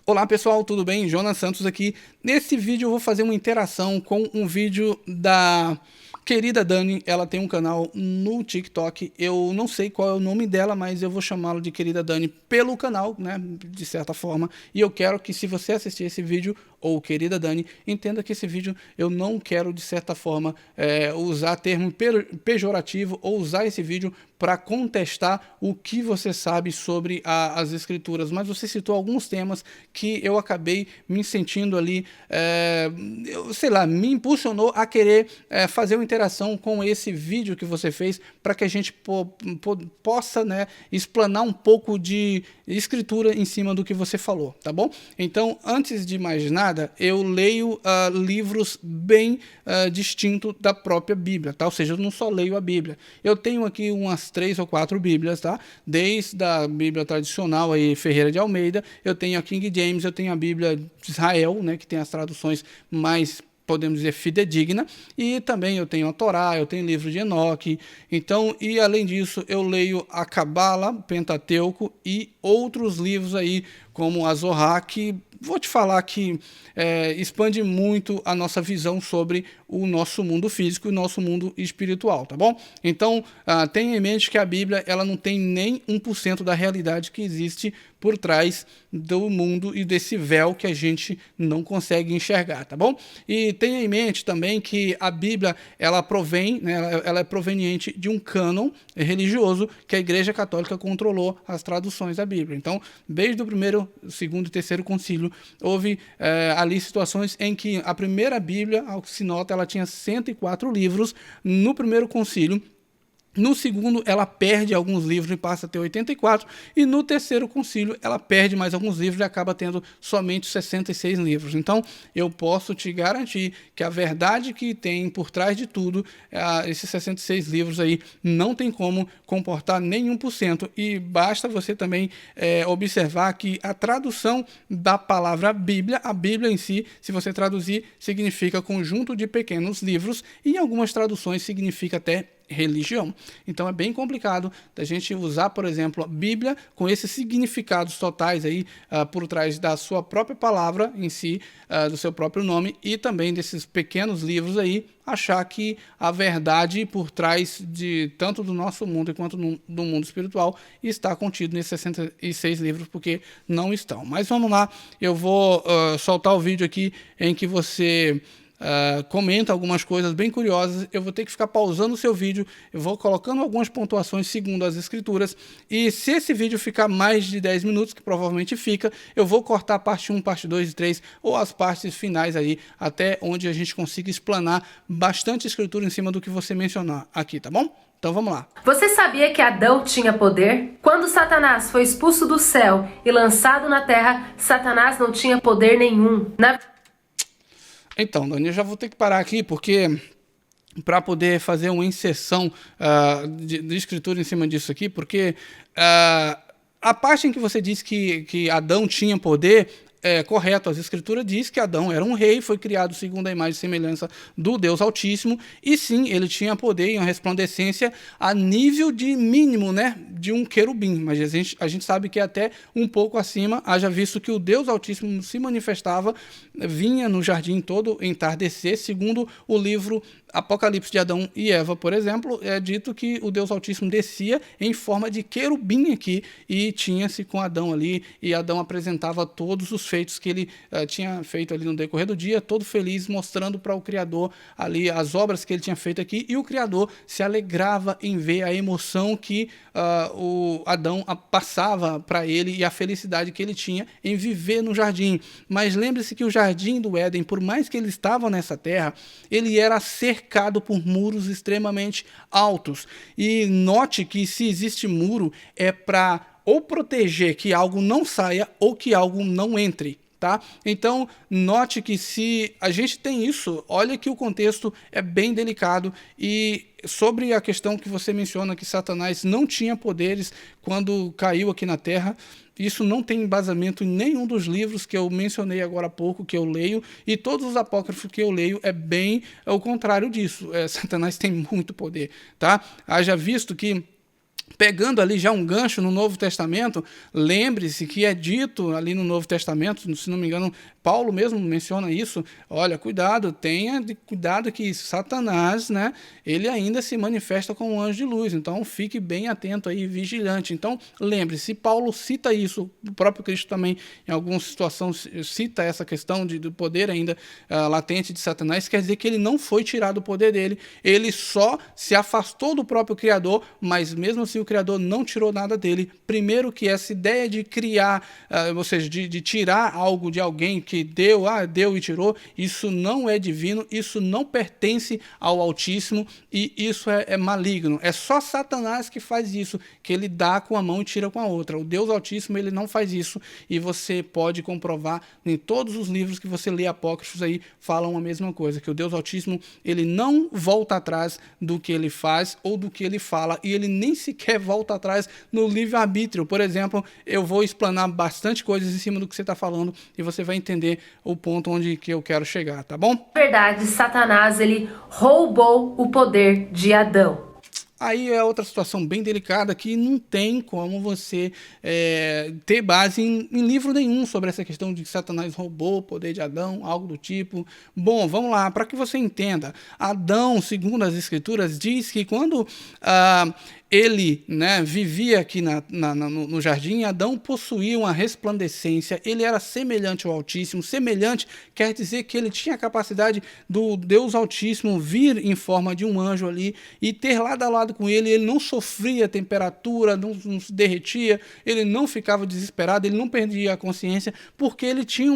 Olá pessoal, tudo bem? Jonas Santos aqui. Nesse vídeo eu vou fazer uma interação com um vídeo da querida Dani. Ela tem um canal no TikTok. Eu não sei qual é o nome dela, mas eu vou chamá-lo de querida Dani pelo canal, né? De certa forma. E eu quero que, se você assistir esse vídeo, ou querida Dani, entenda que esse vídeo eu não quero, de certa forma, usar termo pejorativo ou usar esse vídeo para contestar o que você sabe sobre as escrituras, mas você citou alguns temas que eu acabei me sentindo ali, sei lá, me impulsionou a querer fazer uma interação com esse vídeo que você fez, para que a gente possa, né, explanar um pouco de escritura em cima do que você falou, tá bom? Então, antes de mais nada, eu leio livros bem distintos da própria Bíblia, tá? Ou seja, eu não só leio a Bíblia. Eu tenho aqui umas 3 ou 4 Bíblias, tá? Desde a Bíblia tradicional aí, Ferreira de Almeida, eu tenho a King James, eu tenho a Bíblia de Israel, né, que tem as traduções mais, podemos dizer, fidedigna, e também eu tenho a Torá, eu tenho o livro de Enoque. Então, e além disso, eu leio a Cabala, Pentateuco e outros livros aí, como a Zohar, que vou te falar que expande muito a nossa visão sobre o nosso mundo físico e o nosso mundo espiritual, tá bom? Então, tenha em mente que a Bíblia ela não tem nem 1% da realidade que existe por trás do mundo e desse véu que a gente não consegue enxergar, tá bom? E tenha em mente também que a Bíblia, ela provém, né, ela é proveniente de um cânon religioso que a Igreja Católica controlou as traduções da Bíblia. Então, desde o primeiro, segundo e terceiro concílio, houve ali situações em que a primeira Bíblia, ao que se nota, ela tinha 104 livros no primeiro concílio. No segundo, ela perde alguns livros e passa a ter 84, e no terceiro concílio, ela perde mais alguns livros e acaba tendo somente 66 livros. Então, eu posso te garantir que a verdade que tem por trás de tudo, esses 66 livros aí, não tem como comportar nenhum por cento, e basta você também observar que a tradução da palavra Bíblia, a Bíblia em si, se você traduzir, significa conjunto de pequenos livros, e em algumas traduções significa até religião. Então é bem complicado da gente usar, por exemplo, a Bíblia com esses significados totais aí por trás da sua própria palavra em si, do seu próprio nome, e também desses pequenos livros aí, achar que a verdade por trás de tanto do nosso mundo quanto do mundo espiritual está contido nesses 66 livros, porque não estão. Mas vamos lá, eu vou soltar o vídeo aqui em que você comenta algumas coisas bem curiosas. Eu vou ter que ficar pausando o seu vídeo, eu vou colocando algumas pontuações segundo as escrituras, e se esse vídeo ficar mais de 10 minutos, que provavelmente fica, eu vou cortar a parte 1, parte 2 e 3, ou as partes finais aí, até onde a gente consiga explanar bastante escritura em cima do que você mencionar aqui, tá bom? Então vamos lá. Você sabia que Adão tinha poder? Quando Satanás foi expulso do céu e lançado na terra, Satanás não tinha poder nenhum. Então, Dani, eu já vou ter que parar aqui, porque para poder fazer uma inserção de escritura em cima disso aqui, porque a parte em que você diz que Adão tinha poder é correto. As escrituras diz que Adão era um rei, foi criado segundo a imagem e semelhança do Deus Altíssimo, e sim, ele tinha poder e uma resplandecência a nível de mínimo, né, de um querubim, mas a gente sabe que até um pouco acima, haja visto que o Deus Altíssimo se manifestava, vinha no jardim todo entardecer, segundo o livro Apocalipse de Adão e Eva, por exemplo, é dito que o Deus Altíssimo descia em forma de querubim aqui, e tinha-se com Adão ali, e Adão apresentava todos os feitos que ele tinha feito ali no decorrer do dia, todo feliz, mostrando para o Criador ali as obras que ele tinha feito aqui, e o Criador se alegrava em ver a emoção que o Adão passava para ele, e a felicidade que ele tinha em viver no jardim. Mas lembre-se que o jardim do Éden, por mais que ele estava nessa terra, ele era cercado por muros extremamente altos, e note que se existe muro é para ou proteger que algo não saia ou que algo não entre, tá? Então, note que se a gente tem isso, olha que o contexto é bem delicado. E sobre a questão que você menciona, que Satanás não tinha poderes quando caiu aqui na Terra, isso não tem embasamento em nenhum dos livros que eu mencionei agora há pouco, que eu leio, e todos os apócrifos que eu leio é bem o contrário disso. Satanás tem muito poder, tá? Haja visto que pegando ali já um gancho no Novo Testamento, lembre-se que é dito ali no Novo Testamento, se não me engano, Paulo mesmo menciona isso, olha, cuidado, cuidado que Satanás, né, ele ainda se manifesta como um anjo de luz, então fique bem atento aí, vigilante. Então, lembre-se, Paulo cita isso, o próprio Cristo também, em algumas situações, cita essa questão do poder ainda latente de Satanás, quer dizer que ele não foi tirado o poder dele, ele só se afastou do próprio Criador, mas mesmo assim o Criador não tirou nada dele. Primeiro que essa ideia de criar, ou seja, de tirar algo de alguém que deu e tirou, isso não é divino, isso não pertence ao Altíssimo e isso é maligno. É só Satanás que faz isso, que ele dá com a mão e tira com a outra. O Deus Altíssimo, ele não faz isso e você pode comprovar em todos os livros que você lê apócrifos aí, falam a mesma coisa, que o Deus Altíssimo, ele não volta atrás do que ele faz ou do que ele fala e ele nem sequer volta atrás no livre-arbítrio. Por exemplo, eu vou explanar bastante coisas em cima do que você está falando e você vai entender o ponto onde que eu quero chegar, tá bom? Na verdade, Satanás, ele roubou o poder de Adão. Aí é outra situação bem delicada que não tem como você ter base em livro nenhum sobre essa questão de que Satanás roubou o poder de Adão, algo do tipo. Bom, vamos lá, para que você entenda. Adão, segundo as Escrituras, diz que quando ele, né, vivia aqui no jardim, Adão possuía uma resplandecência, ele era semelhante ao Altíssimo. Semelhante quer dizer que ele tinha a capacidade do Deus Altíssimo vir em forma de um anjo ali e ter lado a lado com ele. Ele não sofria temperatura, não se derretia, ele não ficava desesperado, ele não perdia a consciência, porque ele tinha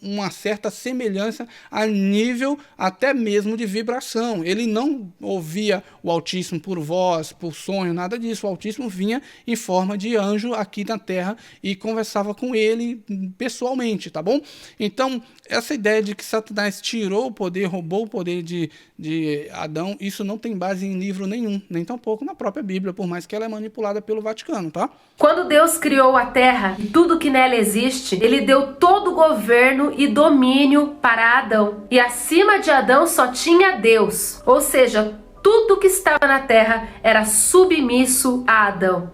uma certa semelhança a nível até mesmo de vibração. Ele não ouvia o Altíssimo por voz, por sonho, nada disso. O Altíssimo vinha em forma de anjo aqui na Terra e conversava com ele pessoalmente, tá bom? Então, essa ideia de que Satanás tirou o poder, roubou o poder de Adão, isso não tem base em livro nenhum, nem tampouco na própria Bíblia, por mais que ela é manipulada pelo Vaticano, tá? Quando Deus criou a Terra e tudo que nela existe, ele deu todo o governo e domínio para Adão. E acima de Adão só tinha Deus, ou seja, tudo que estava na terra era submisso a Adão.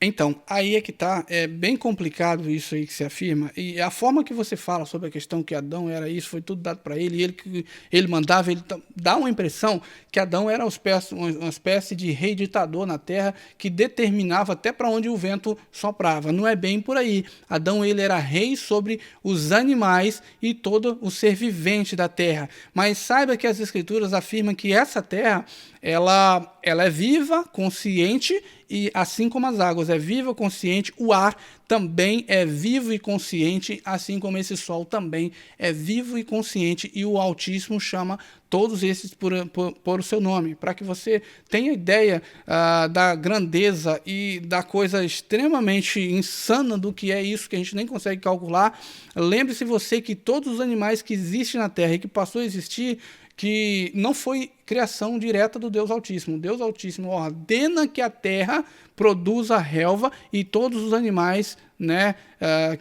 Então, aí é que tá, é bem complicado isso aí que se afirma, e a forma que você fala sobre a questão que Adão era isso, foi tudo dado para ele, e ele mandava, ele dá uma impressão que Adão era uma espécie de rei ditador na terra, que determinava até para onde o vento soprava. Não é bem por aí. Adão, ele era rei sobre os animais e todo o ser vivente da terra. Mas saiba que as Escrituras afirmam que essa terra, ela é viva, consciente, e assim como as águas é viva, consciente, o ar também é vivo e consciente, assim como esse sol também é vivo e consciente, e o Altíssimo chama todos esses por o seu nome, para que você tenha ideia da grandeza e da coisa extremamente insana do que é isso, que a gente nem consegue calcular. Lembre-se você que todos os animais que existem na Terra e que passou a existir, que não foi criação direta do Deus Altíssimo. O Deus Altíssimo ordena que a terra produza relva e todos os animais, né,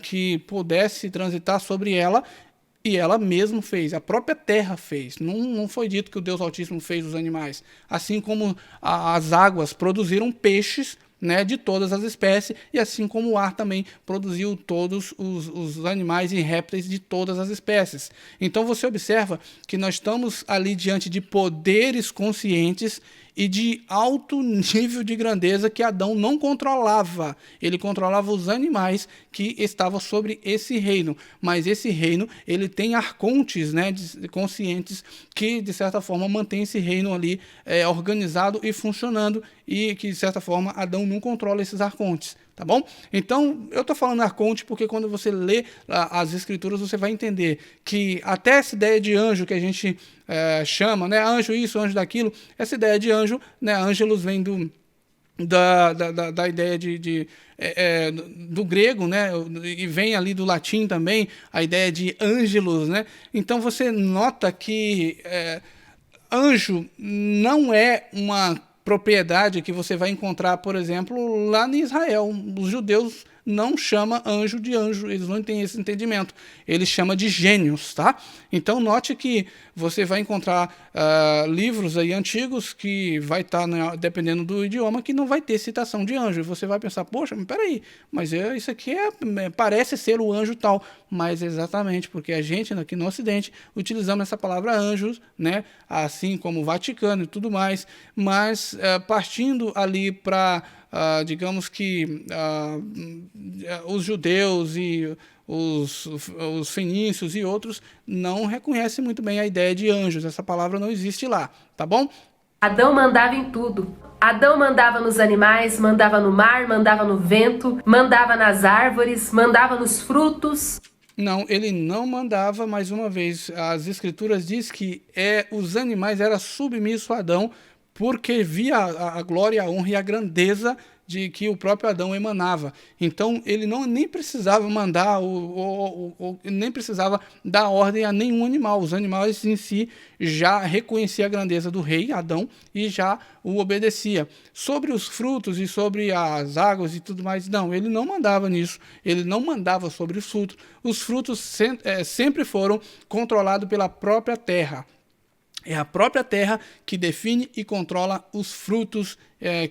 que pudesse transitar sobre ela, e ela mesma fez, a própria terra fez. Não foi dito que o Deus Altíssimo fez os animais. Assim como as águas produziram peixes, né, de todas as espécies, e assim como o ar também produziu todos os animais e répteis de todas as espécies. Então você observa que nós estamos ali diante de poderes conscientes e de alto nível de grandeza que Adão não controlava. Ele controlava os animais que estavam sobre esse reino, mas esse reino, ele tem arcontes, né, conscientes, que de certa forma mantém esse reino ali organizado e funcionando, e que de certa forma Adão não controla esses arcontes. Tá bom? Então, eu estou falando arconte porque quando você lê as Escrituras, você vai entender que até essa ideia de anjo que a gente chama, né, anjo isso, anjo daquilo, essa ideia de anjo, né, ângelos vem da ideia do grego, né, e vem ali do latim também, a ideia de ângelos, né? Então, você nota que anjo não é uma propriedade que você vai encontrar, por exemplo, lá em Israel. Os judeus não chama anjo de anjo, eles não têm esse entendimento, ele chama de gênios, tá? Então note que você vai encontrar livros aí antigos que vai estar, dependendo do idioma, que não vai ter citação de anjo, e você vai pensar, poxa, mas peraí, mas isso aqui parece ser o anjo tal, mas exatamente porque a gente aqui no Ocidente utilizamos essa palavra anjos, né, assim como o Vaticano e tudo mais, mas partindo ali para, digamos que os judeus e os fenícios e outros não reconhecem muito bem a ideia de anjos, essa palavra não existe lá, tá bom? Adão mandava em tudo. Adão mandava nos animais, mandava no mar, mandava no vento, mandava nas árvores, mandava nos frutos. Não, ele não mandava, mais uma vez, as escrituras diz que os animais eram submissos a Adão porque via a glória, a honra e a grandeza de que o próprio Adão emanava. Então ele nem precisava mandar nem precisava dar ordem a nenhum animal. Os animais em si já reconheciam a grandeza do rei Adão e já o obedecia. Sobre os frutos e sobre as águas e tudo mais, não, ele não mandava nisso. Ele não mandava sobre os frutos. Os frutos sempre foram controlados pela própria terra. É a própria terra que define e controla os frutos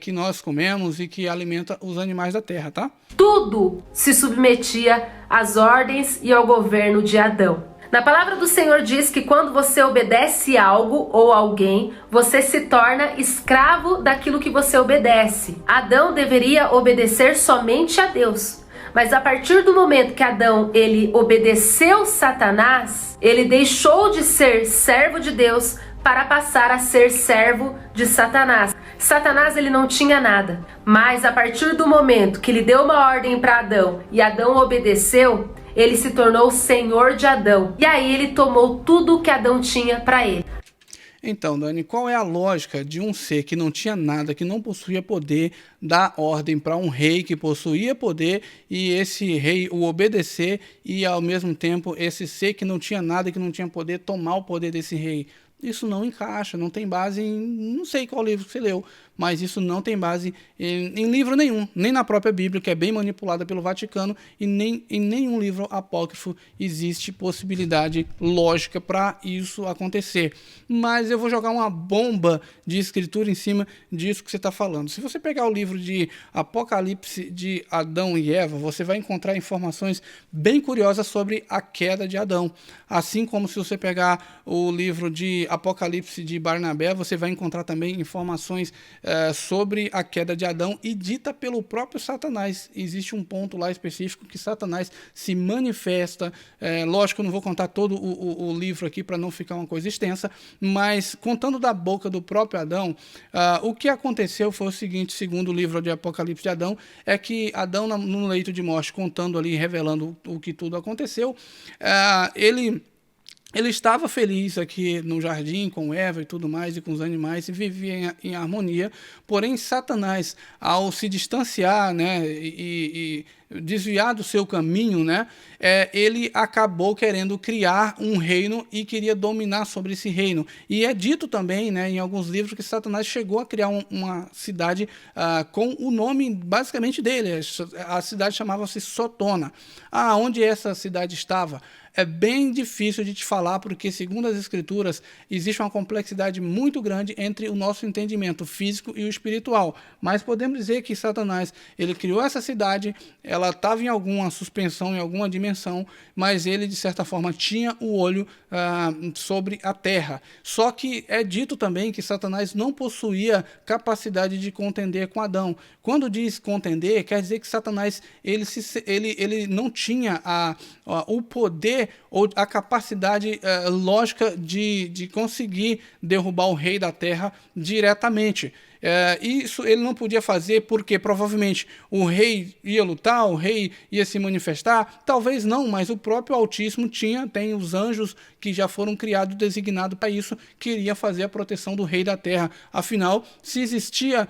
que nós comemos e que alimenta os animais da terra, tá? Tudo se submetia às ordens e ao governo de Adão. Na palavra do Senhor diz que quando você obedece algo ou alguém, você se torna escravo daquilo que você obedece. Adão deveria obedecer somente a Deus. Mas a partir do momento que Adão ele obedeceu Satanás, ele deixou de ser servo de Deus para passar a ser servo de Satanás. Satanás ele não tinha nada, mas a partir do momento que ele deu uma ordem para Adão e Adão obedeceu, ele se tornou senhor de Adão. E aí ele tomou tudo o que Adão tinha para ele. Então, Dani, qual é a lógica de um ser que não tinha nada, que não possuía poder, dar ordem para um rei que possuía poder e esse rei o obedecer e, ao mesmo tempo, esse ser que não tinha nada, que não tinha poder, tomar o poder desse rei? Isso não encaixa, não tem base em... não sei qual livro que você leu, mas isso não tem base em livro nenhum, nem na própria Bíblia, que é bem manipulada pelo Vaticano, e nem em nenhum livro apócrifo existe possibilidade lógica para isso acontecer. Mas eu vou jogar uma bomba de escritura em cima disso que você está falando. Se você pegar o livro de Apocalipse de Adão e Eva, você vai encontrar informações bem curiosas sobre a queda de Adão. Assim como se você pegar o livro de Apocalipse de Barnabé, você vai encontrar também informações sobre a queda de Adão e dita pelo próprio Satanás. Existe um ponto lá específico que Satanás se manifesta. Lógico, eu não vou contar todo o livro aqui para não ficar uma coisa extensa, mas contando da boca do próprio Adão, o que aconteceu foi o seguinte, segundo o livro de Apocalipse de Adão, é que Adão, no leito de morte, contando ali, revelando o que tudo aconteceu, ele estava feliz aqui no jardim com Eva e tudo mais, e com os animais, e vivia em harmonia. Porém, Satanás, ao se distanciar, né, e desviar do seu caminho, né, ele acabou querendo criar um reino e queria dominar sobre esse reino. E é dito também, né, em alguns livros que Satanás chegou a criar uma cidade com o nome basicamente dele. A cidade chamava-se Sotona. Onde essa cidade estava? É bem difícil de te falar, porque, segundo as escrituras, existe uma complexidade muito grande entre o nosso entendimento físico e o espiritual. Mas podemos dizer que Satanás, ele criou essa cidade, ela estava em alguma suspensão, em alguma dimensão, mas ele, de certa forma, tinha o olho sobre a terra. Só que é dito também que Satanás não possuía capacidade de contender com Adão. Quando diz contender, quer dizer que Satanás ele não tinha o poder ou a capacidade lógica de conseguir derrubar o rei da terra diretamente. Isso ele não podia fazer porque provavelmente o rei ia lutar, o rei ia se manifestar, talvez não, mas o próprio Altíssimo tem os anjos que já foram criados, designados para isso, que iria fazer a proteção do rei da terra. Afinal, se existia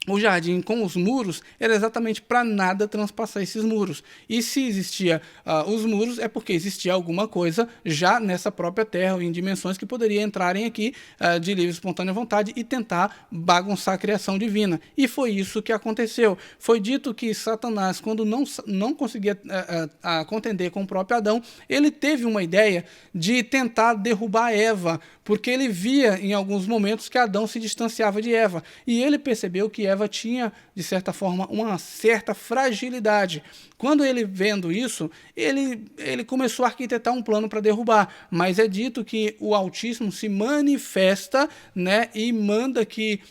o jardim com os muros era exatamente para nada transpassar esses muros. E se existia os muros, é porque existia alguma coisa já nessa própria terra, ou em dimensões que poderia entrarem aqui de livre e espontânea vontade e tentar bagunçar a criação divina. E foi isso que aconteceu. Foi dito que Satanás, quando não conseguia contender com o próprio Adão, ele teve uma ideia de tentar derrubar Eva, porque ele via em alguns momentos que Adão se distanciava de Eva. E ele percebeu que Eva tinha, de certa forma, uma certa fragilidade. Quando ele vendo isso, ele começou a arquitetar um plano para derrubar. Mas é dito que o Altíssimo se manifesta, né, e manda que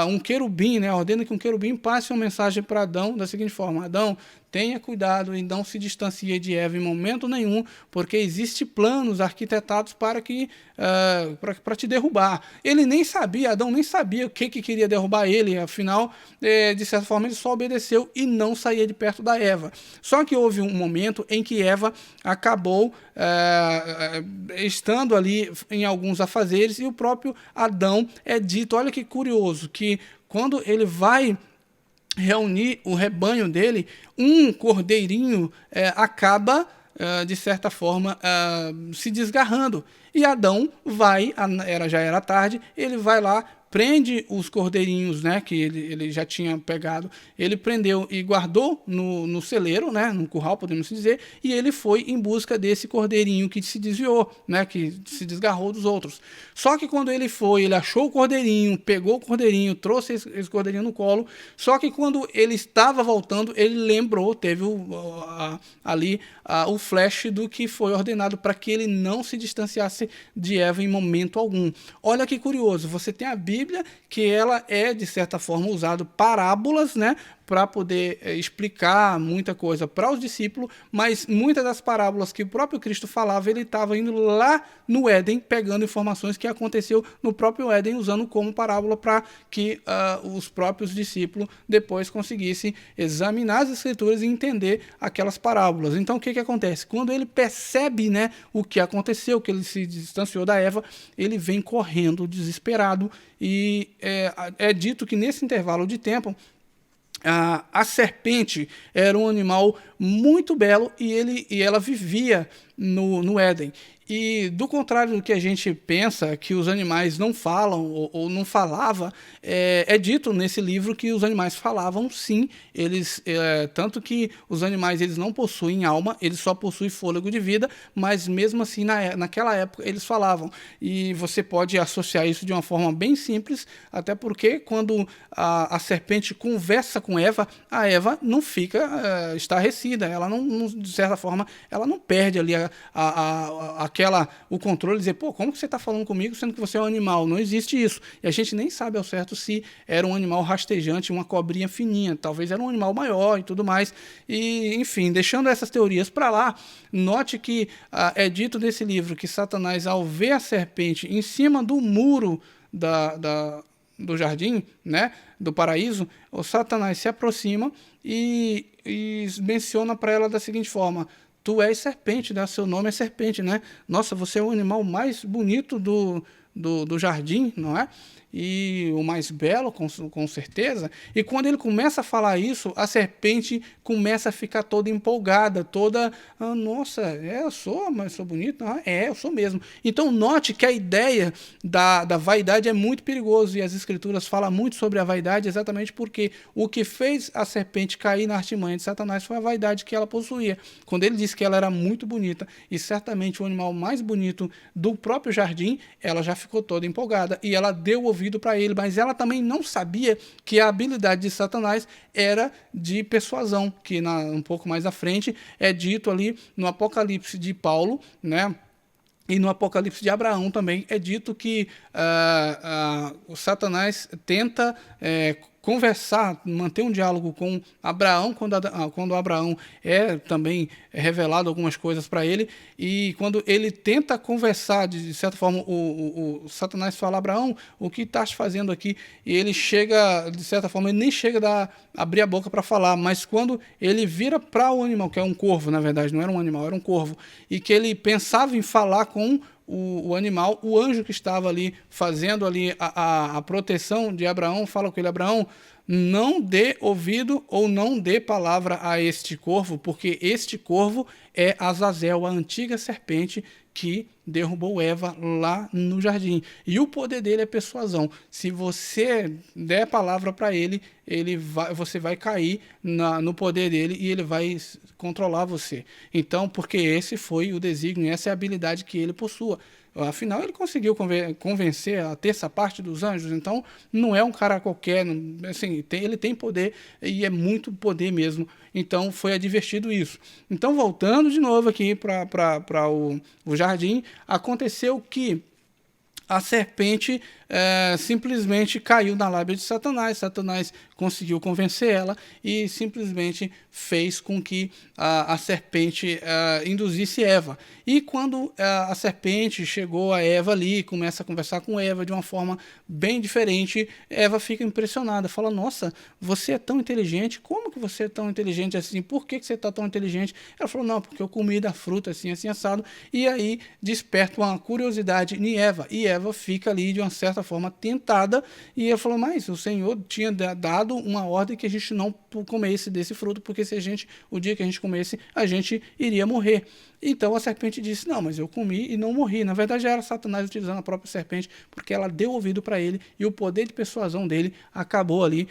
um querubim, né, ordena que um querubim passe uma mensagem para Adão da seguinte forma: Adão, tenha cuidado e não se distancie de Eva em momento nenhum, porque existem planos arquitetados para te derrubar. Ele nem sabia, Adão nem sabia o que queria derrubar ele, afinal, de certa forma, ele só obedeceu e não saía de perto da Eva. Só que houve um momento em que Eva acabou estando ali em alguns afazeres, e o próprio Adão é dito, olha que curioso, que quando ele vai reunir o rebanho dele, um cordeirinho acaba, de certa forma, se desgarrando. E Adão vai, já era tarde, ele vai lá, prende os cordeirinhos, né, que ele já tinha pegado, ele prendeu e guardou no celeiro, né, no curral, podemos dizer, e ele foi em busca desse cordeirinho que se desviou, né, que se desgarrou dos outros. Só que quando ele foi, ele achou o cordeirinho, pegou o cordeirinho, trouxe esse cordeirinho no colo, só que quando ele estava voltando, ele lembrou, teve ali o flash do que foi ordenado para que ele não se distanciasse de Eva em momento algum. Olha que curioso, você tem a Bíblia, que ela é, de certa forma, usado parábolas, né, para poder explicar muita coisa para os discípulos, mas muitas das parábolas que o próprio Cristo falava, ele estava indo lá no Éden, pegando informações que aconteceu no próprio Éden, usando como parábola para que os próprios discípulos depois conseguissem examinar as Escrituras e entender aquelas parábolas. Então, o que acontece? Quando ele percebe, né, o que aconteceu, que ele se distanciou da Eva, ele vem correndo, desesperado, e é dito que nesse intervalo de tempo, a serpente era um animal muito belo e ela vivia no Éden. E do contrário do que a gente pensa, que os animais não falam ou não falava, é dito nesse livro que os animais falavam sim, tanto que os animais eles não possuem alma, eles só possuem fôlego de vida, mas mesmo assim naquela época eles falavam. E você pode associar isso de uma forma bem simples, até porque quando a serpente conversa com Eva, a Eva não fica estarrecida, ela não, de certa forma, ela não perde ali o controle, dizer, pô, como que você está falando comigo sendo que você é um animal? Não existe isso. E a gente nem sabe ao certo se era um animal rastejante, uma cobrinha fininha, talvez era um animal maior e tudo mais. E, enfim, deixando essas teorias para lá, note que é dito nesse livro que Satanás, ao ver a serpente em cima do muro do jardim, né, do paraíso, o Satanás se aproxima e menciona para ela da seguinte forma: tu és serpente, né? Seu nome é serpente, né? Nossa, você é o animal mais bonito do jardim, não é? E o mais belo, com certeza. E quando ele começa a falar isso, a serpente começa a ficar toda empolgada, toda, nossa, eu sou, mas sou bonito? Eu sou mesmo. Então note que a ideia da vaidade é muito perigoso, e as Escrituras falam muito sobre a vaidade exatamente porque o que fez a serpente cair na artimanha de Satanás foi a vaidade que ela possuía. Quando ele disse que ela era muito bonita, e certamente o animal mais bonito do próprio jardim, ela já ficou toda empolgada, e ela deu ouvido para ele, mas ela também não sabia que a habilidade de Satanás era de persuasão, que um pouco mais à frente é dito ali no Apocalipse de Paulo, né? E no Apocalipse de Abraão também é dito que o Satanás tenta conversar, manter um diálogo com Abraão, quando Abraão também revelado algumas coisas para ele, e quando ele tenta conversar, de certa forma, o Satanás fala: Abraão, o que estás fazendo aqui? E ele chega, de certa forma, ele nem chega a abrir a boca para falar, mas quando ele vira para o animal, que é um corvo, na verdade, não era um animal, era um corvo, e que ele pensava em falar com o animal, o anjo que estava ali fazendo ali a proteção de Abraão fala com ele: Abraão, não dê ouvido ou não dê palavra a este corvo, porque este corvo é Azazel, a antiga serpente que derrubou Eva lá no jardim. E o poder dele é persuasão. Se você der palavra para ele, você vai cair no poder dele e ele vai controlar você. Então, porque esse foi o desígnio, essa é a habilidade que ele possua. Afinal, ele conseguiu convencer a terça parte dos anjos, então não é um cara qualquer, assim, ele tem poder e é muito poder mesmo. Então foi advertido isso. Então, voltando de novo aqui para o jardim, aconteceu que a serpente simplesmente caiu na lábia de Satanás. Satanás conseguiu convencer ela e simplesmente fez com que a serpente induzisse Eva. E quando a serpente chegou a Eva ali, começa a conversar com Eva de uma forma bem diferente, Eva fica impressionada, fala, nossa, você é tão inteligente, como que você é tão inteligente assim? Por que você está tão inteligente? Ela falou, não, porque eu comi da fruta assim, assim, assado. E aí desperta uma curiosidade em Eva, e Eva fica ali de uma certa forma tentada, e ela falou, mas o Senhor tinha dado uma ordem que a gente não comesse desse fruto, porque se o dia que a gente comesse, a gente iria morrer. Então a serpente disse, não, mas eu comi e não morri. Na verdade era Satanás utilizando a própria serpente, porque ela deu ouvido para ele e o poder de persuasão dele acabou ali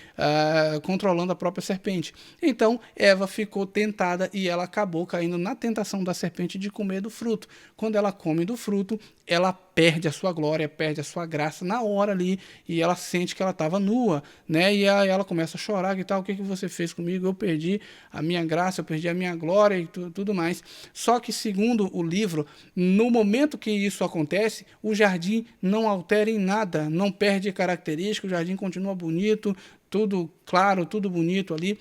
controlando a própria serpente. Então Eva ficou tentada e ela acabou caindo na tentação da serpente de comer do fruto. Quando ela come do fruto, ela perde a sua glória, perde a sua graça na hora ali, e ela sente que ela estava nua, né? E aí ela começa a chorar, que tal, o que você fez comigo? Eu perdi a minha graça, eu perdi a minha glória e tudo mais. Só que, segundo o livro, no momento que isso acontece, o jardim não altera em nada, não perde característica, o jardim continua bonito, tudo claro, tudo bonito ali.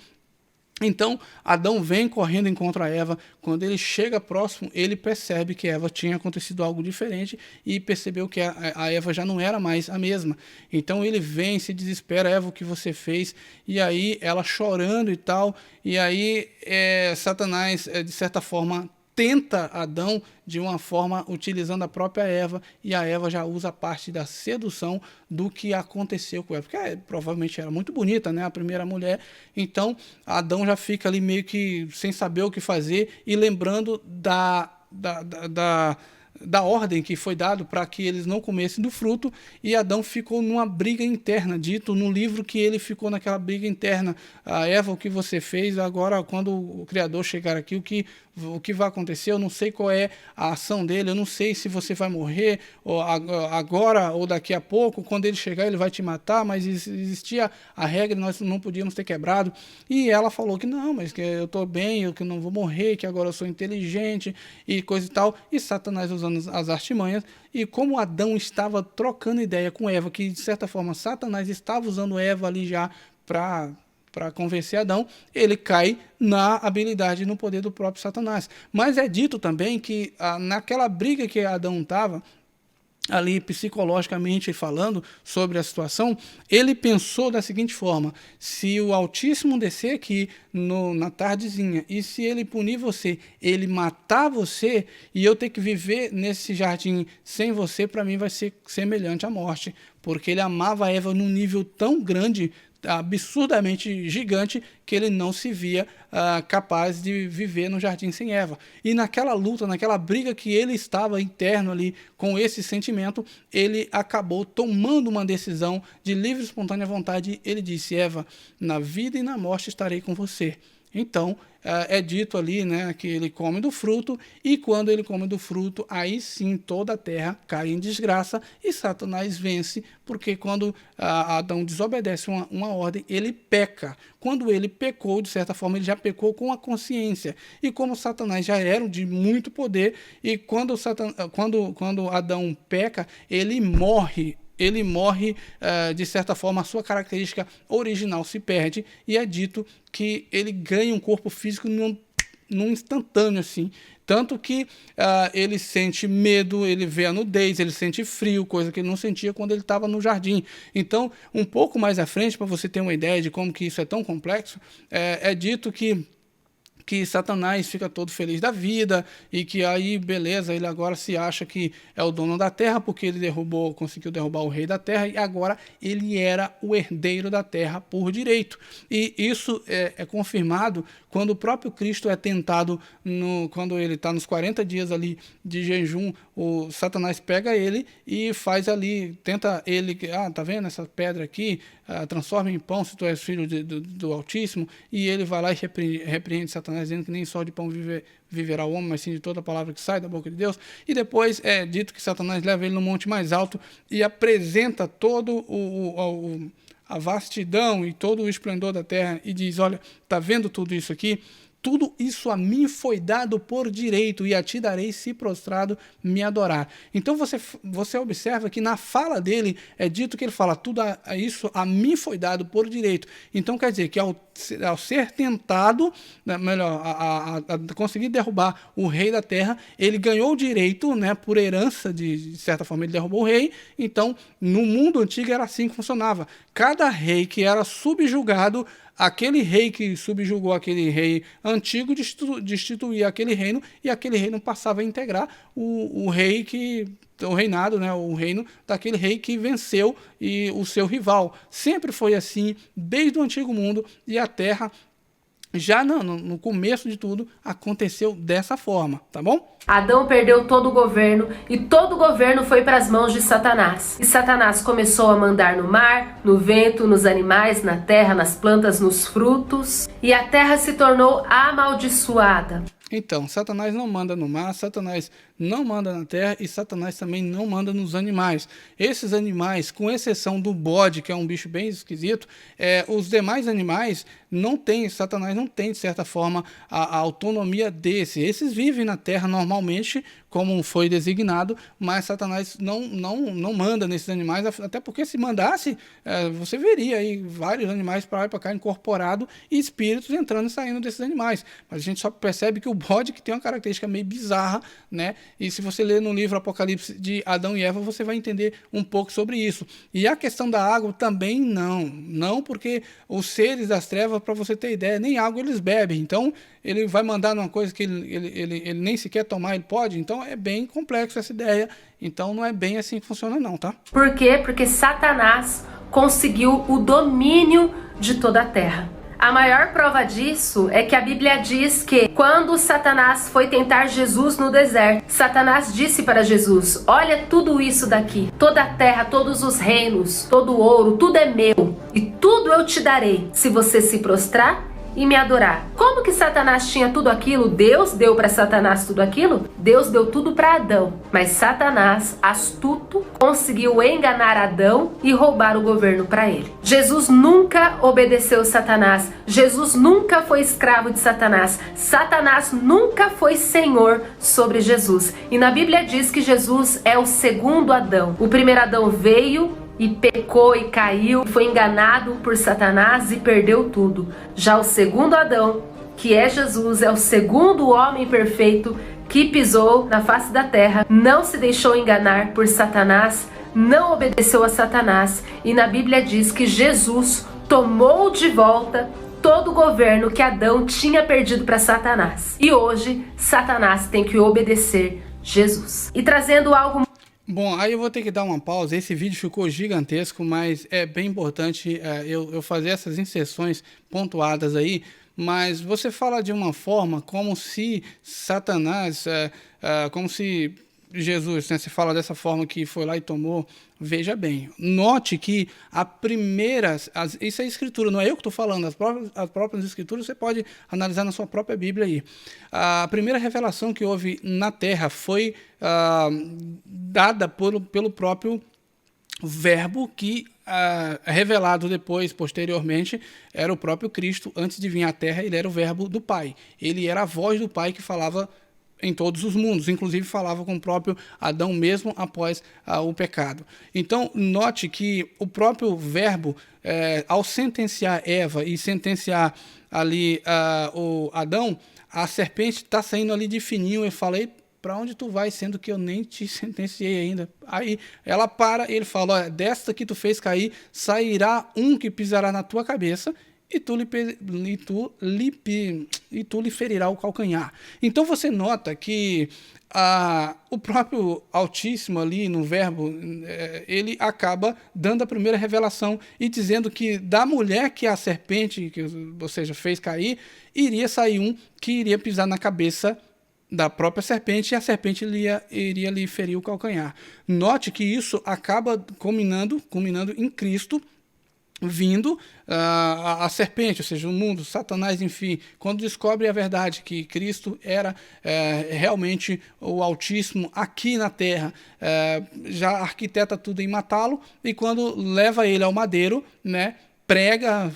Então, Adão vem correndo em contra a Eva. Quando ele chega próximo, ele percebe que Eva tinha acontecido algo diferente e percebeu que a Eva já não era mais a mesma. Então, ele vem, se desespera, Eva, o que você fez? E aí, ela chorando e tal. E aí, Satanás, de certa forma, tenta Adão de uma forma utilizando a própria Eva, e a Eva já usa a parte da sedução do que aconteceu com ela, porque provavelmente era muito bonita, né, a primeira mulher. Então Adão já fica ali meio que sem saber o que fazer e lembrando da ordem que foi dado para que eles não comessem do fruto, e Adão ficou numa briga interna, dito no livro que ele ficou naquela briga interna. A Eva, o que você fez? Agora, quando o Criador chegar aqui, o que vai acontecer? Eu não sei qual é a ação dele, eu não sei se você vai morrer ou agora ou daqui a pouco, quando ele chegar ele vai te matar, mas existia a regra, nós não podíamos ter quebrado. E ela falou que não, mas que eu estou bem, eu que não vou morrer, que agora eu sou inteligente e coisa e tal, e Satanás usando as artimanhas. E como Adão estava trocando ideia com Eva, que de certa forma Satanás estava usando Eva ali já para convencer Adão, ele cai na habilidade e no poder do próprio Satanás. Mas é dito também que naquela briga que Adão estava, ali psicologicamente falando sobre a situação, ele pensou da seguinte forma: se o Altíssimo descer aqui na tardezinha e se ele punir você, ele matar você e eu ter que viver nesse jardim sem você, para mim vai ser semelhante à morte, porque ele amava Eva num nível tão grande, absurdamente gigante, que ele não se via capaz de viver no jardim sem Eva. E naquela luta, naquela briga que ele estava interno ali com esse sentimento, ele acabou tomando uma decisão de livre e espontânea vontade. Ele disse: Eva, na vida e na morte estarei com você. Então, é dito ali, né, que ele come do fruto, e quando ele come do fruto, aí sim toda a terra cai em desgraça e Satanás vence, porque quando Adão desobedece uma ordem, ele peca. Quando ele pecou, de certa forma, ele já pecou com a consciência. E como Satanás já era de muito poder, e quando Adão peca, ele morre. De certa forma, a sua característica original se perde, e é dito que ele ganha um corpo físico num instantâneo, assim. Tanto que ele sente medo, ele vê a nudez, ele sente frio, coisa que ele não sentia quando ele estava no jardim. Então, um pouco mais à frente, para você ter uma ideia de como que isso é tão complexo, é dito que que Satanás fica todo feliz da vida e que aí, beleza, ele agora se acha que é o dono da terra porque ele conseguiu derrubar o rei da terra e agora ele era o herdeiro da terra por direito. E isso é confirmado quando o próprio Cristo é tentado, quando ele está nos 40 dias ali de jejum, o Satanás pega ele e faz ali, tenta ele, tá vendo essa pedra aqui, transforma em pão se tu és filho do Altíssimo, e ele vai lá e repreende Satanás, dizendo que nem só de pão viverá o homem, mas sim de toda a palavra que sai da boca de Deus. E depois é dito que Satanás leva ele no monte mais alto e apresenta todo a vastidão e todo o esplendor da terra e diz, olha, tá vendo tudo isso aqui? Tudo isso a mim foi dado por direito, e a ti darei se prostrado me adorar. Então você observa que na fala dele é dito que ele fala, tudo isso a mim foi dado por direito. Então quer dizer que ao ser tentado, melhor, a conseguir derrubar o rei da terra, ele ganhou o direito, né, por herança, de certa forma ele derrubou o rei. Então no mundo antigo era assim que funcionava. Cada rei que era subjugado, aquele rei que subjugou aquele rei antigo destituía aquele reino, e aquele reino passava a integrar o reinado, né, o reino daquele rei que venceu e o seu rival. Sempre foi assim, desde o antigo mundo, e a terra, já no começo de tudo, aconteceu dessa forma, tá bom? Adão perdeu todo o governo e todo o governo foi para as mãos de Satanás. E Satanás começou a mandar no mar, no vento, nos animais, na terra, nas plantas, nos frutos. E a terra se tornou amaldiçoada. Então, Satanás não manda no mar, Satanás não manda na terra e Satanás também não manda nos animais. Esses animais, com exceção do bode, que é um bicho bem esquisito, os demais animais Satanás não tem, de certa forma, a autonomia desse. Esses vivem na terra normalmente, como foi designado, mas Satanás não manda nesses animais, até porque se mandasse, você veria aí vários animais para lá e para cá incorporados e espíritos entrando e saindo desses animais. Mas a gente só percebe que o bode que tem uma característica meio bizarra, né? E se você ler no livro Apocalipse de Adão e Eva, você vai entender um pouco sobre isso. E a questão da água também não, porque os seres das trevas, para você ter ideia, nem água eles bebem. Então ele vai mandar numa coisa que ele nem sequer tomar, ele pode. Então é bem complexo essa ideia. Então não é bem assim que funciona não, tá? Por quê? Porque Satanás conseguiu o domínio de toda a terra. A maior prova disso é que a Bíblia diz que quando Satanás foi tentar Jesus no deserto, Satanás disse para Jesus, olha tudo isso daqui, toda a terra, todos os reinos, todo o ouro, tudo é meu e tudo eu te darei se você se prostrar e me adorar. Como que Satanás tinha tudo aquilo? Deus deu para Satanás tudo aquilo? Deus deu tudo para Adão. Mas Satanás, astuto, conseguiu enganar Adão e roubar o governo para ele. Jesus nunca obedeceu Satanás. Jesus nunca foi escravo de Satanás. Satanás nunca foi senhor sobre Jesus. E na Bíblia diz que Jesus é o segundo Adão. O primeiro Adão veio e pecou e caiu, foi enganado por Satanás e perdeu tudo. Já o segundo Adão, que é Jesus, é o segundo homem perfeito que pisou na face da terra, não se deixou enganar por Satanás, não obedeceu a Satanás, e na Bíblia diz que Jesus tomou de volta todo o governo que Adão tinha perdido para Satanás. E hoje, Satanás tem que obedecer Jesus. E trazendo algo... Bom, aí eu vou ter que dar uma pausa. Esse vídeo ficou gigantesco, mas é bem importante eu fazer essas inserções pontuadas aí. Mas você fala de uma forma como se Satanás, como se Jesus, né, se fala dessa forma que foi lá e tomou. Veja bem, note que isso é escritura, não é eu que estou falando, as próprias escrituras você pode analisar na sua própria Bíblia aí. A primeira revelação que houve na Terra foi dada pelo próprio Verbo que revelado depois, posteriormente, era o próprio Cristo. Antes de vir à Terra, ele era o Verbo do Pai. Ele era a voz do Pai que falava em todos os mundos, inclusive falava com o próprio Adão mesmo após o pecado. Então, note que o próprio Verbo, ao sentenciar Eva e sentenciar ali o Adão, a serpente está saindo ali de fininho e fala, para onde tu vai, sendo que eu nem te sentenciei ainda? Aí ela para e ele fala, olha, desta que tu fez cair, sairá um que pisará na tua cabeça, e tu lhe ferirá o calcanhar. Então você nota que o próprio Altíssimo ali no verbo, ele acaba dando a primeira revelação e dizendo que da mulher que a serpente, ou seja, fez cair, iria sair um que iria pisar na cabeça da própria serpente e a serpente iria lhe ferir o calcanhar. Note que isso acaba culminando em Cristo, vindo a serpente, ou seja, o mundo, Satanás, enfim, quando descobre a verdade que Cristo era realmente o Altíssimo aqui na Terra, já arquiteta tudo em matá-lo, e quando leva ele ao madeiro, né, prega,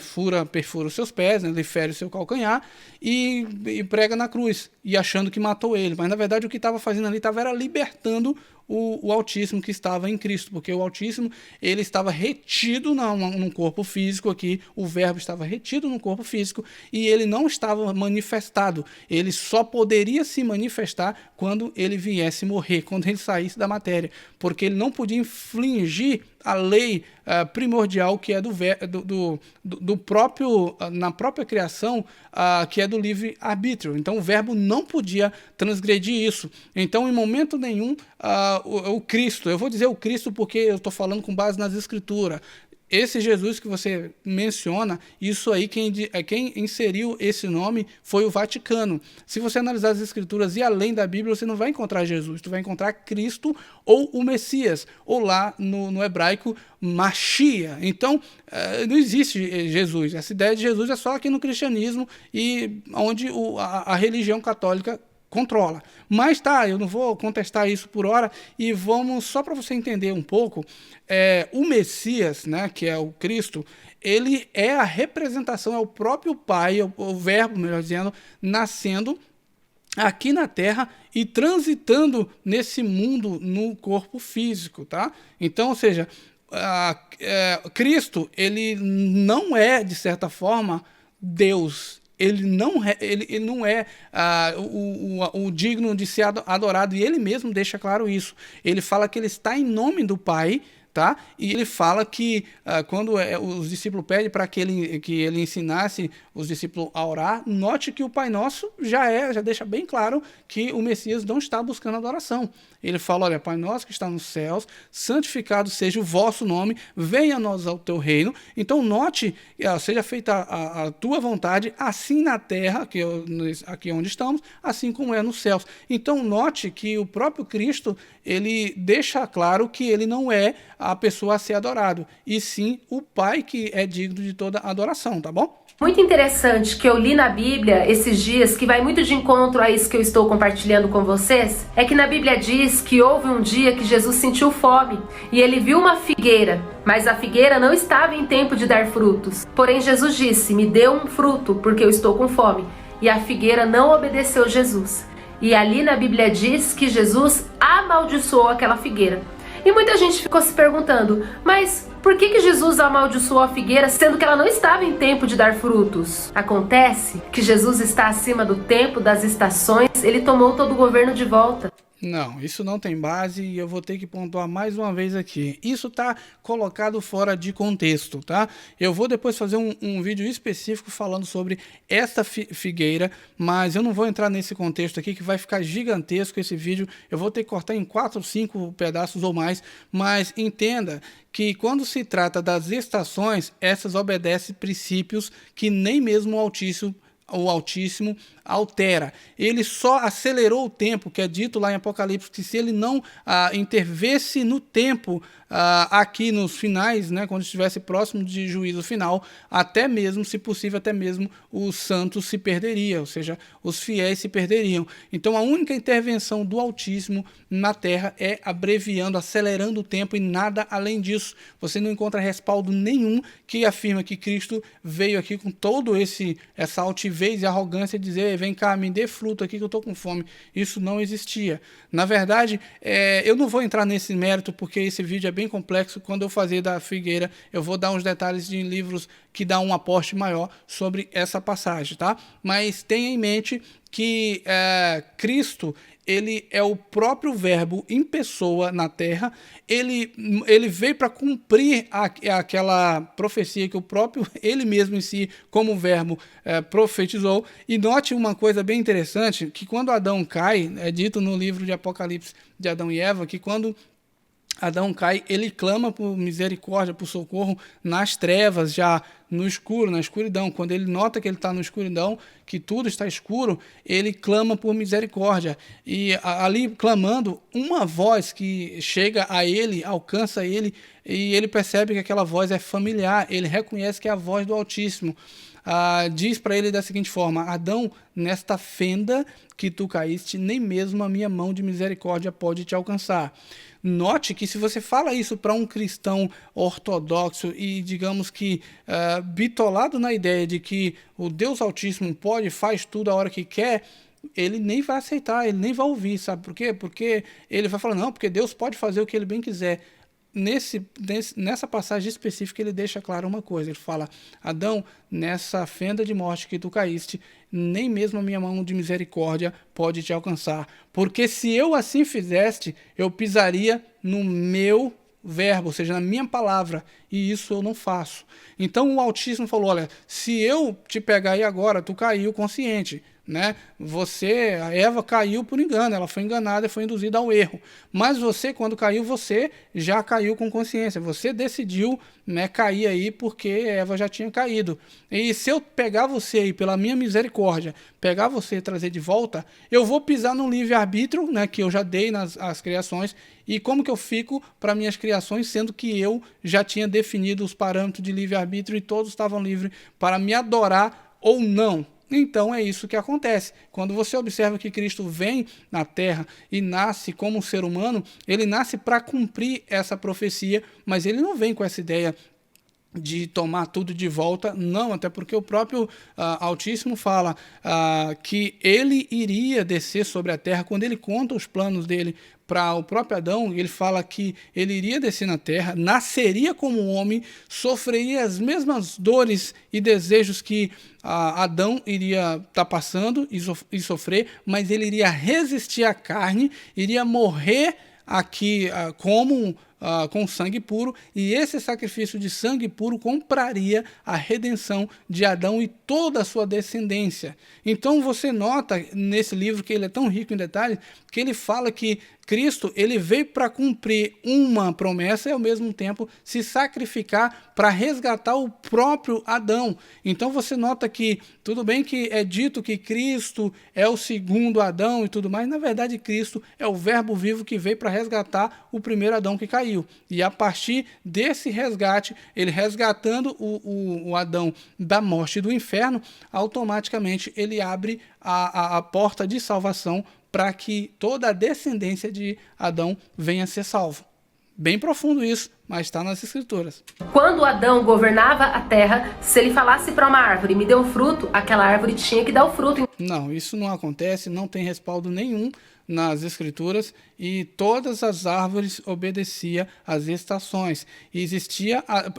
perfura os seus pés, né, lhe fere o seu calcanhar e prega na cruz, e achando que matou ele. Mas na verdade o que estava fazendo ali era libertando o Altíssimo que estava em Cristo, porque o Altíssimo ele estava retido num corpo físico aqui, o verbo estava retido no corpo físico e ele não estava manifestado. Ele só poderia se manifestar quando ele viesse morrer, quando ele saísse da matéria, porque ele não podia infligir a lei primordial que é do próprio, na própria criação, que é do livre-arbítrio. Então o verbo não podia transgredir isso. Então em momento nenhum o Cristo, eu vou dizer o Cristo porque eu estou falando com base nas Escrituras, esse Jesus que você menciona, isso aí, quem inseriu esse nome foi o Vaticano. Se você analisar as Escrituras e além da Bíblia, você não vai encontrar Jesus, tu vai encontrar Cristo ou o Messias, ou lá no hebraico, Machia. Então, não existe Jesus. Essa ideia de Jesus é só aqui no cristianismo e onde a religião católica controla. Mas tá, eu não vou contestar isso por hora e vamos, só para você entender um pouco, o Messias, né, que é o Cristo, ele é a representação, é o próprio Pai, o verbo, melhor dizendo, nascendo aqui na Terra e transitando nesse mundo no corpo físico, tá? Então, ou seja, Cristo, ele não é, de certa forma, Deus. Ele não é o digno de ser adorado, e ele mesmo deixa claro isso. Ele fala que ele está em nome do Pai, tá? E ele fala que quando os discípulos pedem para que ele ensinasse os discípulos a orar, note que o Pai Nosso já deixa bem claro que o Messias não está buscando adoração. Ele fala, olha, Pai Nosso que está nos céus, santificado seja o vosso nome, venha a nós ao teu reino. Então note, seja feita a tua vontade, assim na terra, aqui onde estamos, assim como é nos céus. Então note que o próprio Cristo, ele deixa claro que ele não é a pessoa a ser adorado, e sim o Pai que é digno de toda adoração, tá bom? Muito interessante que eu li na Bíblia esses dias, que vai muito de encontro a isso que eu estou compartilhando com vocês, é que na Bíblia diz que houve um dia que Jesus sentiu fome e ele viu uma figueira, mas a figueira não estava em tempo de dar frutos. Porém Jesus disse, me dê um fruto porque eu estou com fome. E a figueira não obedeceu Jesus. E ali na Bíblia diz que Jesus amaldiçoou aquela figueira. E muita gente ficou se perguntando, mas por que Jesus amaldiçoou a figueira, sendo que ela não estava em tempo de dar frutos? Acontece que Jesus está acima do tempo, das estações, ele tomou todo o governo de volta. Não, isso não tem base e eu vou ter que pontuar mais uma vez aqui. Isso está colocado fora de contexto, tá? Eu vou depois fazer um vídeo específico falando sobre esta figueira, mas eu não vou entrar nesse contexto aqui que vai ficar gigantesco esse vídeo. Eu vou ter que cortar em 4 ou 5 pedaços ou mais, mas entenda que quando se trata das estações, essas obedecem princípios que nem mesmo o Altíssimo altera. Ele só acelerou o tempo, que é dito lá em Apocalipse, que se ele não intervesse no tempo, aqui nos finais, né, quando estivesse próximo de juízo final, até mesmo, se possível, até mesmo os santos se perderiam, ou seja, os fiéis se perderiam. Então a única intervenção do Altíssimo na Terra é abreviando, acelerando o tempo e nada além disso. Você não encontra respaldo nenhum que afirma que Cristo veio aqui com todo essa altivez e arrogância de dizer, vem cá, me dê fruto aqui que eu estou com fome. Isso não existia. Na verdade, eu não vou entrar nesse mérito porque esse vídeo é bem complexo. Quando eu fazer da figueira, eu vou dar uns detalhes de livros que dão um aporte maior sobre essa passagem, tá? Mas tenha em mente que Cristo, ele é o próprio verbo em pessoa na terra. Ele veio para cumprir aquela profecia que o próprio ele mesmo em si, como verbo, profetizou. E note uma coisa bem interessante, que quando Adão cai, é dito no livro de Apocalipse de Adão e Eva, que quando Adão cai, ele clama por misericórdia, por socorro nas trevas, já no escuro, na escuridão. Quando ele nota que ele está no escuridão, que tudo está escuro, ele clama por misericórdia. E ali clamando, uma voz que chega a ele, alcança ele, e ele percebe que aquela voz é familiar, ele reconhece que é a voz do Altíssimo. Diz para ele da seguinte forma: Adão, nesta fenda que tu caíste, nem mesmo a minha mão de misericórdia pode te alcançar. Note que se você fala isso para um cristão ortodoxo e, digamos que, bitolado na ideia de que o Deus Altíssimo pode, faz tudo a hora que quer, ele nem vai aceitar, ele nem vai ouvir, sabe por quê? Porque ele vai falar, não, porque Deus pode fazer o que ele bem quiser. Nessa passagem específica ele deixa claro uma coisa, ele fala: Adão, nessa fenda de morte que tu caíste, nem mesmo a minha mão de misericórdia pode te alcançar, porque se eu assim fizeste, eu pisaria no meu verbo, ou seja, na minha palavra, e isso eu não faço. Então o Altíssimo falou: olha, se eu te pegar aí agora, tu caiu consciente, né? A Eva caiu por engano, ela foi enganada e foi induzida ao erro. Mas você, quando caiu, você já caiu com consciência. Você decidiu, né, cair aí porque Eva já tinha caído. E se eu pegar você aí pela minha misericórdia, pegar você e trazer de volta, eu vou pisar no livre-arbítrio, né, que eu já dei nas criações. E como que eu fico para minhas criações, sendo que eu já tinha definido os parâmetros de livre-arbítrio e todos estavam livres para me adorar ou não? Então é isso que acontece. Quando você observa que Cristo vem na Terra e nasce como um ser humano, ele nasce para cumprir essa profecia, mas ele não vem com essa ideia de tomar tudo de volta, não, até porque o próprio Altíssimo fala que ele iria descer sobre a terra. Quando ele conta os planos dele para o próprio Adão, ele fala que ele iria descer na terra, nasceria como homem, sofreria as mesmas dores e desejos que Adão iria estar passando e sofrer, mas ele iria resistir à carne, iria morrer aqui com sangue puro, e esse sacrifício de sangue puro compraria a redenção de Adão e toda a sua descendência. Então você nota nesse livro, que ele é tão rico em detalhes, que ele fala que Cristo, ele veio para cumprir uma promessa e ao mesmo tempo se sacrificar para resgatar o próprio Adão. Então você nota que, tudo bem que é dito que Cristo é o segundo Adão e tudo mais, na verdade Cristo é o verbo vivo que veio para resgatar o primeiro Adão que caiu. E a partir desse resgate, ele resgatando o Adão da morte e do inferno, automaticamente ele abre a porta de salvação para que toda a descendência de Adão venha a ser salvo. Bem profundo isso, mas está nas Escrituras. Quando Adão governava a terra, se ele falasse para uma árvore, me dê um fruto, aquela árvore tinha que dar o fruto. Não, isso não acontece, não tem respaldo nenhum nas Escrituras, e todas as árvores obedeciam às estações. E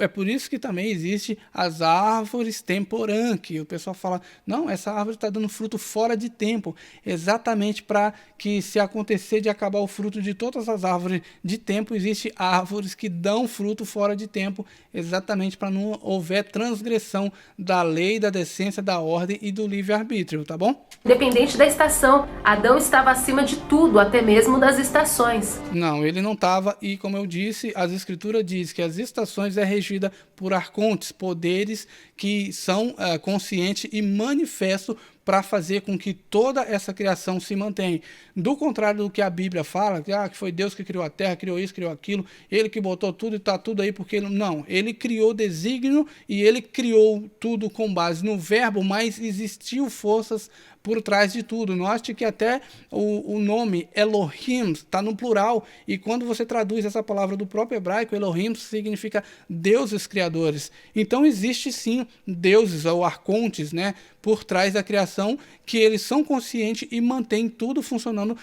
é por isso que também existe as árvores temporã, que o pessoal fala, não, essa árvore está dando fruto fora de tempo, exatamente para que, se acontecer de acabar o fruto de todas as árvores de tempo, existe árvores que dão fruto fora de tempo, exatamente para não houver transgressão da lei, da decência, da ordem e do livre-arbítrio, tá bom? Independente da estação, Adão estava acima de tudo, até mesmo das estações. Não, ele não estava, e como eu disse, as Escrituras dizem que as estações é regida por arcontes, poderes que são conscientes e manifestos para fazer com que toda essa criação se mantenha. Do contrário do que a Bíblia fala, que foi Deus que criou a terra, criou isso, criou aquilo, ele que botou tudo e está tudo aí, porque não, ele criou desígnio e ele criou tudo com base no verbo, mas existiu forças por trás de tudo. Note que até o nome Elohim está no plural, e quando você traduz essa palavra do próprio hebraico, Elohim significa deuses criadores. Então existe sim deuses ou arcontes, né, por trás da criação, que eles são conscientes e mantêm tudo funcionando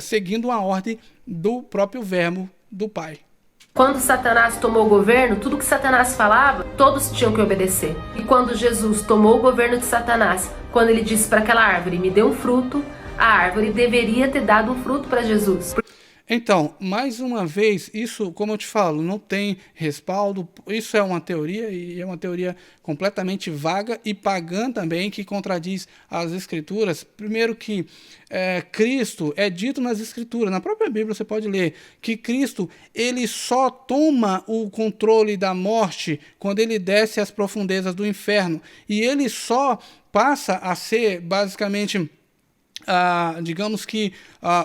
seguindo a ordem do próprio verbo do Pai. Quando Satanás tomou o governo, tudo que Satanás falava, todos tinham que obedecer. E quando Jesus tomou o governo de Satanás, quando ele disse para aquela árvore, me dê um fruto, a árvore deveria ter dado um fruto para Jesus. Então, mais uma vez, isso, como eu te falo, não tem respaldo, isso é uma teoria, e é uma teoria completamente vaga e pagã também, que contradiz as Escrituras. Primeiro que Cristo, é dito nas Escrituras, na própria Bíblia você pode ler, que Cristo, ele só toma o controle da morte quando ele desce às profundezas do inferno, e ele só passa a ser, basicamente, digamos que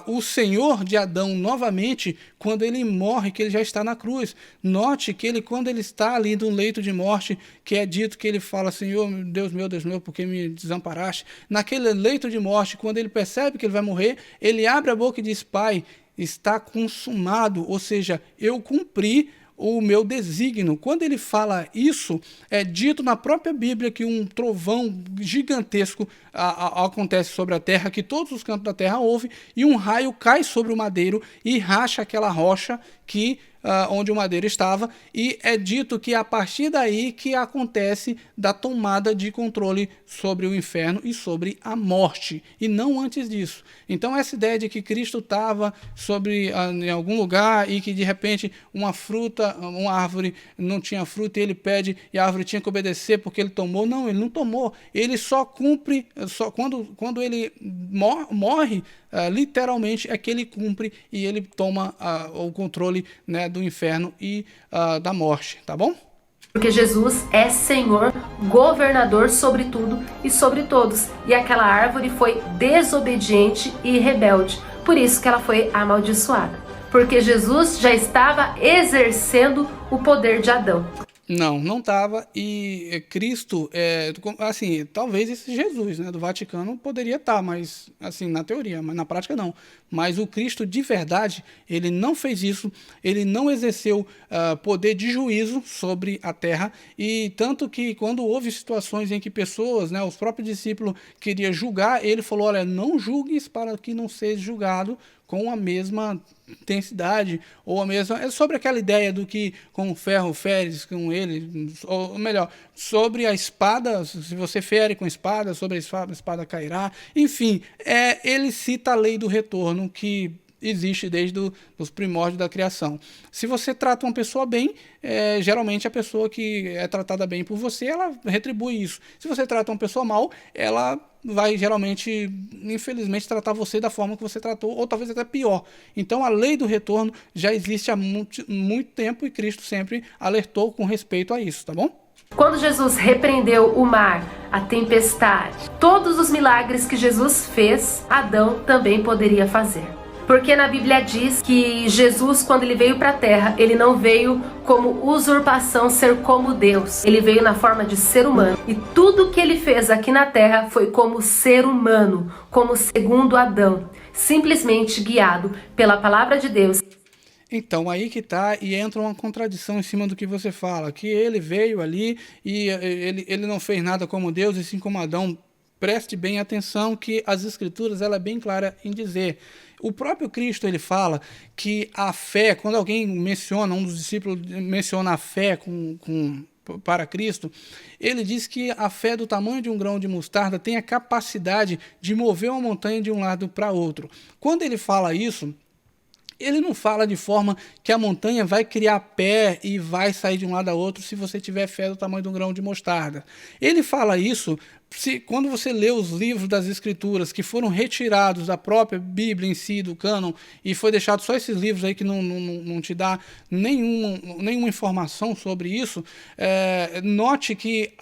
o Senhor de Adão novamente, quando ele morre, que ele já está na cruz. Note que ele, quando ele está ali no leito de morte, que é dito que ele fala, Senhor, Deus meu, por que me desamparaste? Naquele leito de morte, quando ele percebe que ele vai morrer, ele abre a boca e diz, Pai, está consumado, ou seja, eu cumpri o meu desígnio. Quando ele fala isso, é dito na própria Bíblia que um trovão gigantesco acontece sobre a terra, que todos os cantos da terra ouvem, e um raio cai sobre o madeiro e racha aquela rocha que onde o madeiro estava, e é dito que a partir daí que acontece da tomada de controle sobre o inferno e sobre a morte, e não antes disso. Então essa ideia de que Cristo estava em algum lugar e que de repente uma árvore não tinha fruta e ele pede e a árvore tinha que obedecer porque ele tomou, não, ele não tomou, ele só cumpre, só quando ele morre, literalmente é que ele cumpre e ele toma o controle, né, do inferno e da morte, tá bom? Porque Jesus é Senhor, governador sobre tudo e sobre todos. E aquela árvore foi desobediente e rebelde. Por isso que ela foi amaldiçoada. Porque Jesus já estava exercendo o poder de Adão. Não estava, e Cristo, assim, talvez esse Jesus, né, do Vaticano poderia estar, mas, assim, na teoria, mas na prática não. Mas o Cristo de verdade, ele não fez isso, ele não exerceu poder de juízo sobre a terra, e tanto que quando houve situações em que pessoas, né, os próprios discípulos queriam julgar, ele falou, olha, não julgues para que não seja julgado com a mesma intensidade, ou a mesma... É sobre aquela ideia do que com o ferro feres com ele, ou melhor, sobre a espada, se você fere com a espada, sobre a espada cairá. Enfim, ele cita a lei do retorno, que existe desde os primórdios da criação. Se você trata uma pessoa bem, geralmente a pessoa que é tratada bem por você, ela retribui isso. Se você trata uma pessoa mal, ela vai geralmente, infelizmente, tratar você da forma que você tratou, ou talvez até pior. Então a lei do retorno já existe há muito tempo e Cristo sempre alertou com respeito a isso, tá bom? Quando Jesus repreendeu o mar, a tempestade, todos os milagres que Jesus fez, Adão também poderia fazer. Porque na Bíblia diz que Jesus, quando ele veio para a terra, ele não veio como usurpação ser como Deus. Ele veio na forma de ser humano. E tudo que ele fez aqui na terra foi como ser humano, como segundo Adão, simplesmente guiado pela palavra de Deus. Então, aí que tá, e entra uma contradição em cima do que você fala, que ele veio ali e ele não fez nada como Deus, e sim como Adão. Preste bem atenção que as Escrituras, ela é bem clara em dizer. O próprio Cristo, ele fala que a fé, quando alguém menciona, um dos discípulos menciona a fé para Cristo, ele diz que a fé do tamanho de um grão de mostarda tem a capacidade de mover uma montanha de um lado para outro. Quando ele fala isso, ele não fala de forma que a montanha vai criar pé e vai sair de um lado a outro se você tiver fé do tamanho de um grão de mostarda. Ele fala isso quando você lê os livros das Escrituras que foram retirados da própria Bíblia em si, do cânon, e foi deixado só esses livros aí que não te dá nenhuma informação sobre isso, note que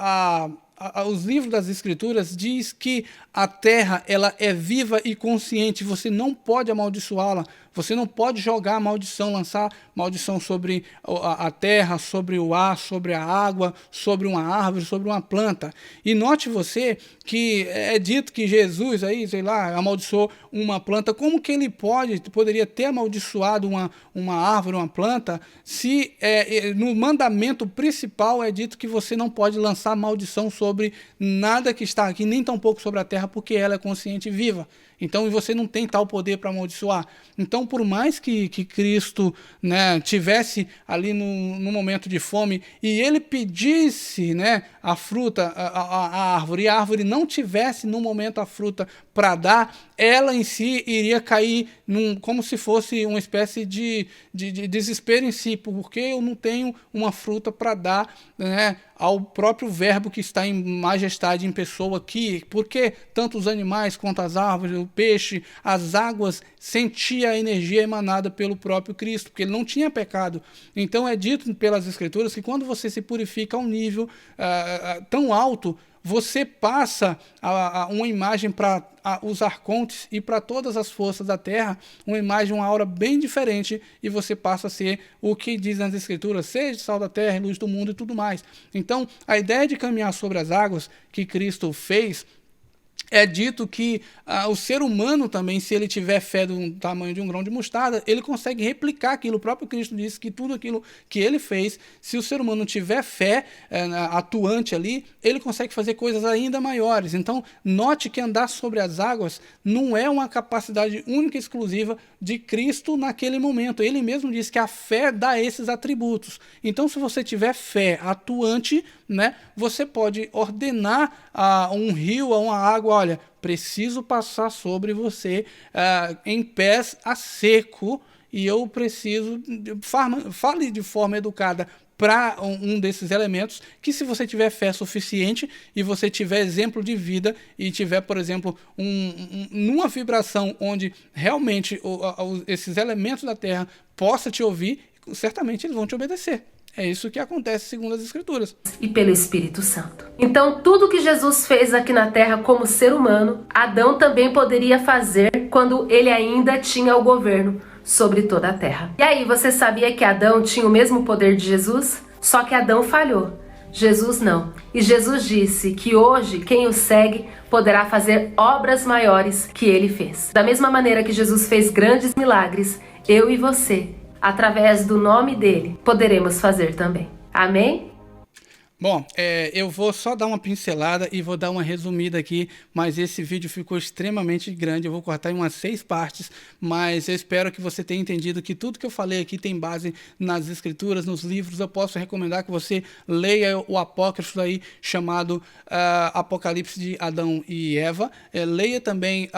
os livros das Escrituras diz que a terra, ela é viva e consciente, você não pode amaldiçoá-la, você não pode jogar maldição, lançar maldição sobre a terra, sobre o ar, sobre a água, sobre uma árvore, sobre uma planta. E note você que é dito que Jesus aí, sei lá, amaldiçoou uma planta. Como que ele poderia ter amaldiçoado uma árvore, uma planta, se no mandamento principal é dito que você não pode lançar maldição sobre nada que está aqui, nem tampouco sobre a terra, porque ela é consciente e viva. Então, você não tem tal poder para amaldiçoar. Então, por mais que Cristo, né, tivesse ali no momento de fome e ele pedisse, né, a fruta, a árvore, e a árvore não tivesse no momento a fruta para dar, ela em si iria cair como se fosse uma espécie de desespero em si, porque eu não tenho uma fruta para dar, né, ao próprio verbo que está em majestade em pessoa aqui, porque tanto os animais quanto as árvores, o peixe, as águas sentia a energia emanada pelo próprio Cristo, porque ele não tinha pecado. Então é dito pelas Escrituras que quando você se purifica a um nível tão alto, você passa uma imagem para os arcontes e para todas as forças da terra, uma imagem, uma aura bem diferente, e você passa a ser o que diz nas Escrituras, seja sal da terra, luz do mundo e tudo mais. Então, a ideia de caminhar sobre as águas que Cristo fez, é dito que o ser humano também, se ele tiver fé do tamanho de um grão de mostarda, ele consegue replicar aquilo. O próprio Cristo disse que tudo aquilo que ele fez, se o ser humano tiver fé atuante ali, ele consegue fazer coisas ainda maiores. Então, note que andar sobre as águas não é uma capacidade única e exclusiva de Cristo naquele momento. Ele mesmo disse que a fé dá esses atributos. Então, se você tiver fé atuante, né, você pode ordenar a um rio, a uma água, olha, preciso passar sobre você em pés a seco, e eu preciso, fale de forma educada para um desses elementos, que se você tiver fé suficiente e você tiver exemplo de vida e tiver, por exemplo, numa vibração onde realmente esses elementos da terra possam te ouvir, certamente eles vão te obedecer. É isso que acontece segundo as Escrituras. E pelo Espírito Santo. Então, tudo que Jesus fez aqui na terra como ser humano, Adão também poderia fazer quando ele ainda tinha o governo sobre toda a terra. E aí, você sabia que Adão tinha o mesmo poder de Jesus? Só que Adão falhou. Jesus não. E Jesus disse que hoje quem o segue poderá fazer obras maiores que ele fez. Da mesma maneira que Jesus fez grandes milagres, eu e você, através do nome dele, poderemos fazer também. Amém? Bom, eu vou só dar uma pincelada e vou dar uma resumida aqui, mas esse vídeo ficou extremamente grande, eu vou cortar em umas 6 partes, mas eu espero que você tenha entendido que tudo que eu falei aqui tem base nas Escrituras, nos livros. Eu posso recomendar que você leia o apócrifo aí, chamado Apocalipse de Adão e Eva, leia também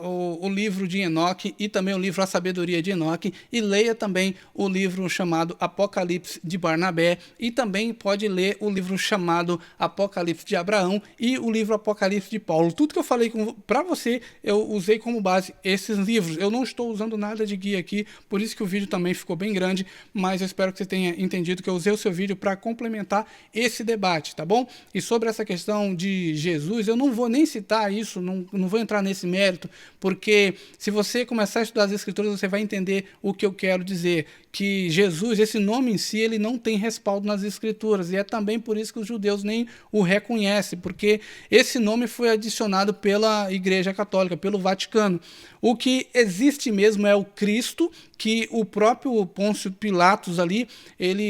o livro de Enoque e também o livro A Sabedoria de Enoque, e leia também o livro chamado Apocalipse de Barnabé, e também pode ler o livro chamado Apocalipse de Abraão e o livro Apocalipse de Paulo. Tudo que eu falei para você, eu usei como base esses livros. Eu não estou usando nada de guia aqui, por isso que o vídeo também ficou bem grande, mas eu espero que você tenha entendido que eu usei o seu vídeo para complementar esse debate, tá bom? E sobre essa questão de Jesus, eu não vou nem citar isso, não vou entrar nesse mérito, porque se você começar a estudar as Escrituras, você vai entender o que eu quero dizer, que Jesus, esse nome em si, ele não tem respaldo nas Escrituras, e é também por isso que os judeus nem o reconhecem, porque esse nome foi adicionado pela Igreja Católica, pelo Vaticano. O que existe mesmo é o Cristo, que o próprio Pôncio Pilatos ali,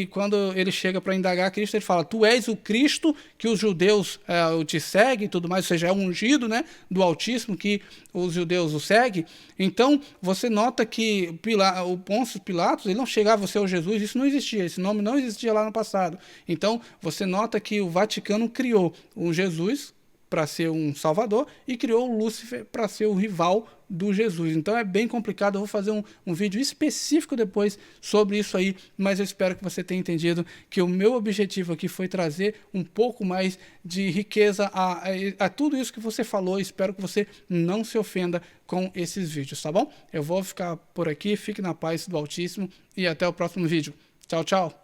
quando ele chega para indagar Cristo, ele fala: tu és o Cristo que os judeus te seguem e tudo mais, ou seja, é o ungido, né, do Altíssimo que os judeus o seguem. Então, você nota que o Pôncio Pilatos, ele não chegava a ser o Jesus, isso não existia, esse nome não existia lá no passado. Então, você nota que o Vaticano criou o Jesus para ser um salvador e criou o Lúcifer para ser o rival do Jesus. Então é bem complicado, eu vou fazer um vídeo específico depois sobre isso aí, mas eu espero que você tenha entendido que o meu objetivo aqui foi trazer um pouco mais de riqueza a tudo isso que você falou. Espero que você não se ofenda com esses vídeos, tá bom? Eu vou ficar por aqui, fique na paz do Altíssimo e até o próximo vídeo. Tchau, tchau!